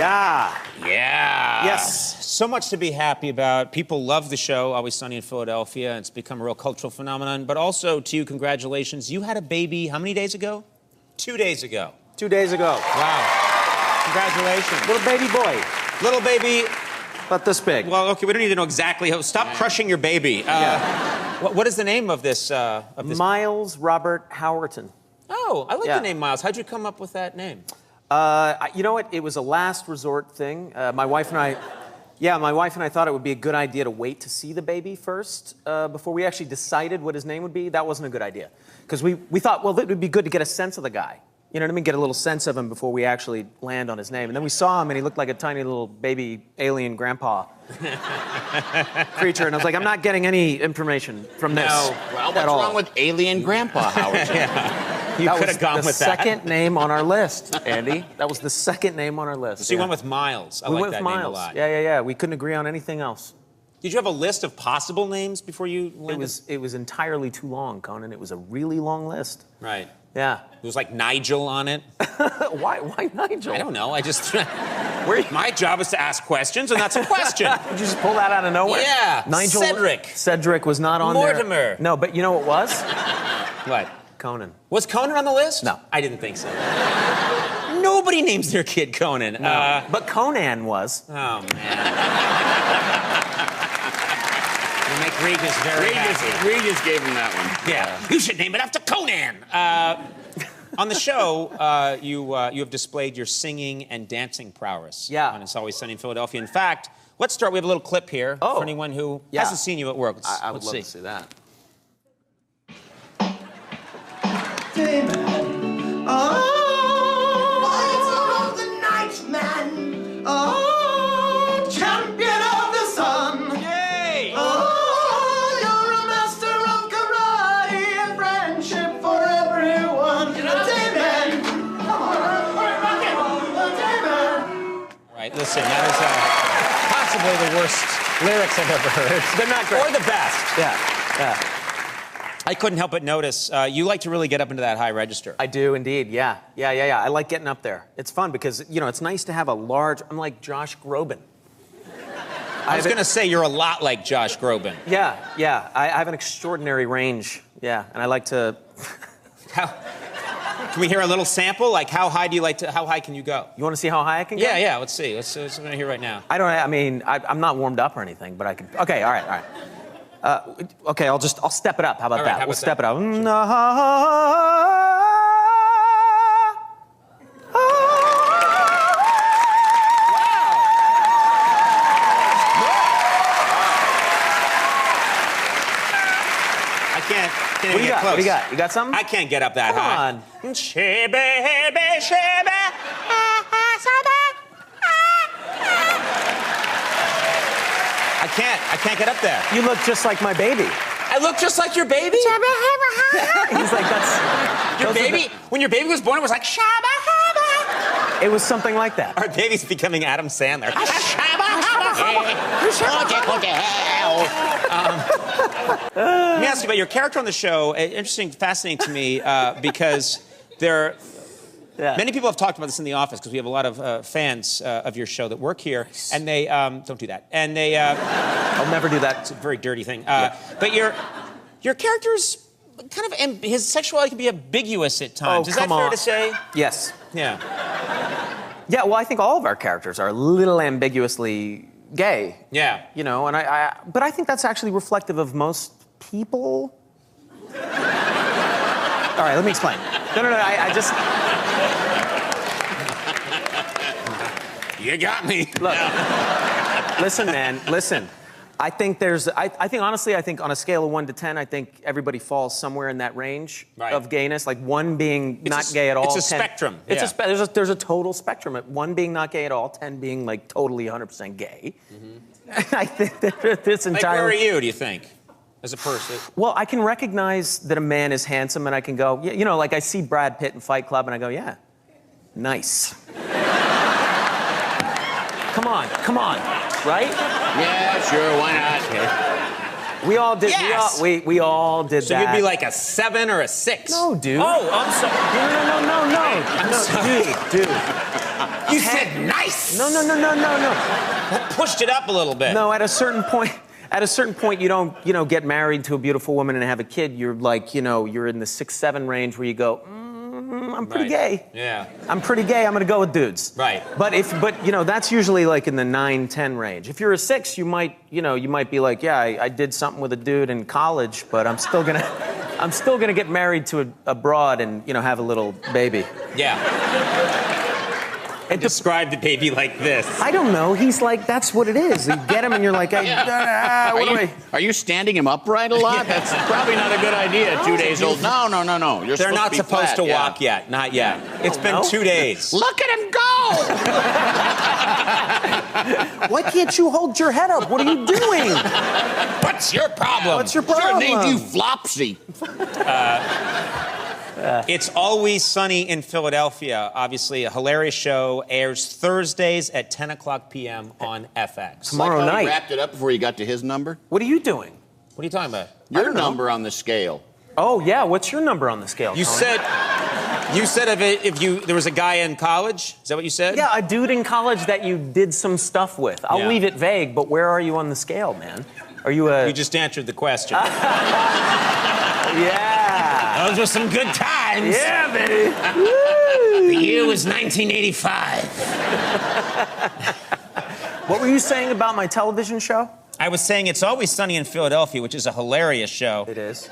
Yeah. Yeah. Yes. So much to be happy about. People love the show, Always Sunny in Philadelphia. It's become a real cultural phenomenon. But also, to you, congratulations. You had a baby how many days ago? 2 days ago. 2 days ago. Wow. Congratulations. Little baby boy. Little baby. About this big. Well, okay, we don't need to know exactly how. Stop crushing your baby. What is the name of this? Miles Robert Howerton. Oh, I like the name Miles. How'd you come up with that name? You know what? It was a last resort thing. My wife and I thought it would be a good idea to wait to see the baby first before we actually decided what his name would be. That wasn't a good idea. Because we thought, well, it would be good to get a sense of the guy. You know what I mean? Get a little sense of him before we actually land on his name. And then we saw him, and he looked like a tiny little baby alien grandpa creature. And I was like, I'm not getting any information from this. No. Well, what's wrong with alien grandpa, Howard? You could have gone with that. That was the second name on our list, Andy. That was the second name on our list. So you went with Miles. I like that name a lot. Yeah. We couldn't agree on anything else. Did you have a list of possible names before you landed? It was entirely too long, Conan. It was a really long list. Right. Yeah. It was like Nigel on it. Why Nigel? I don't know. I just... My job is to ask questions, and that's a question. Did you just pull that out of nowhere? Yeah. Nigel. Cedric. Cedric was not on there. Mortimer. No, but you know what was? What? Conan. Was Conan on the list? No. I didn't think so. Nobody names their kid Conan. No. But Conan was. Oh, man. You make Regis very happy. Regis gave him that one. Yeah. You should name it after Conan. On the show, you have displayed your singing and dancing prowess. Yeah. On It's Always Sunny in Philadelphia. In fact, let's start. We have a little clip here for anyone who hasn't seen you at work. I would let's love see. to see that. Damon. Fighter of the night, man. Oh, champion of the sun. Yay! Oh, you're a master of karate and friendship for everyone. Damon. Come on, rock it. Damon. All right, listen, that is possibly the worst lyrics I've ever heard. They're not great. Or the best. Yeah. I couldn't help but notice, you like to really get up into that high register. I do indeed, yeah. I like getting up there. It's fun because, you know, it's nice to have a large, I'm like Josh Groban. I was going to say you're a lot like Josh Groban. Yeah. I have an extraordinary range, and I like to... Can we hear a little sample? Like, how high can you go? You want to see how high I can go? Yeah, let's see. Let's going to hear right now. I'm not warmed up or anything, but I can... Okay, all right. Okay, I'll step it up. How about that? We'll step it up. I can't What do you got? close. What do you got? You got something? I can't get up that high. Come on. I can't get up there. You look just like my baby. I look just like your baby? He's like, that's... Your baby? When your baby was born, it was like, Shabba Habba. It was something like that. Our baby's becoming Adam Sandler. Let me ask you about your character on the show. Interesting, fascinating to me because many people have talked about this in the office because we have a lot of fans of your show that work here, and they don't do that. And they I'll never do that. It's a very dirty thing. But your character's kind of his sexuality can be ambiguous at times. Is that fair to say? Yes. Yeah. Yeah. Well, I think all of our characters are a little ambiguously gay. Yeah. You know, but I think that's actually reflective of most people. All right, let me explain. No, I just... You got me. Look, listen, man, listen. I think honestly, on a scale of 1 to 10, I think everybody falls somewhere in that range of gayness. Like 1 being not gay at all. It's a 10, spectrum. There's a total spectrum. 1 being not gay at all, 10 being like totally 100% gay. Mm-hmm. I think that this entire... Like, where are you, do you think, as a person? Well, I can recognize that a man is handsome, and I can go, you know, like I see Brad Pitt in Fight Club, and I go, yeah, nice. Come on, right? Yeah, sure, why not? We all did. Yes. We all did so that. you'd be like a 7 or a 6. No, dude. Oh, I'm sorry. No. I'm sorry. Dude. You said nice. No. Pushed it up a little bit. No, at a certain point, you don't, get married to a beautiful woman and have a kid. You're like, you're in the 6-7 range where you go, I'm pretty gay. Yeah. I'm pretty gay. I'm gonna go with dudes. Right. But that's usually like in the 9-10 range. If you're a 6, you might be like, yeah, I did something with a dude in college, but I'm still gonna get married to a broad and have a little baby. Yeah. And describe the baby like this. I don't know. He's like, that's what it is. You get him and you're like, Are you standing him upright a lot? That's probably not a good idea. 2 days old. No. They're not supposed to walk yet. Not yet. It's been 2 days. Look at him go! Why can't you hold your head up? What are you doing? What's your problem? What's your problem? Should have named you Flopsy. It's Always Sunny in Philadelphia. Obviously, a hilarious show. Airs Thursdays at 10 o'clock p.m. on FX. Tomorrow Like how he night. wrapped it up before you got to his number. What are you doing? What are you talking about? Your number on the scale. Oh, yeah. What's your number on the scale? You Tony? said if there was a guy in college. Is that what you said? Yeah, a dude in college that you did some stuff with. I'll leave it vague, but where are you on the scale, man? Are you a... You just answered the question. Yeah. Those were some good times. Yeah, baby. The year was 1985. What were you saying about my television show? I was saying It's Always Sunny in Philadelphia, which is a hilarious show. It is.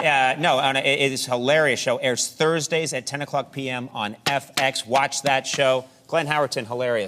It is a hilarious show. Airs Thursdays at 10 o'clock p.m. on FX. Watch that show. Glenn Howerton, hilarious.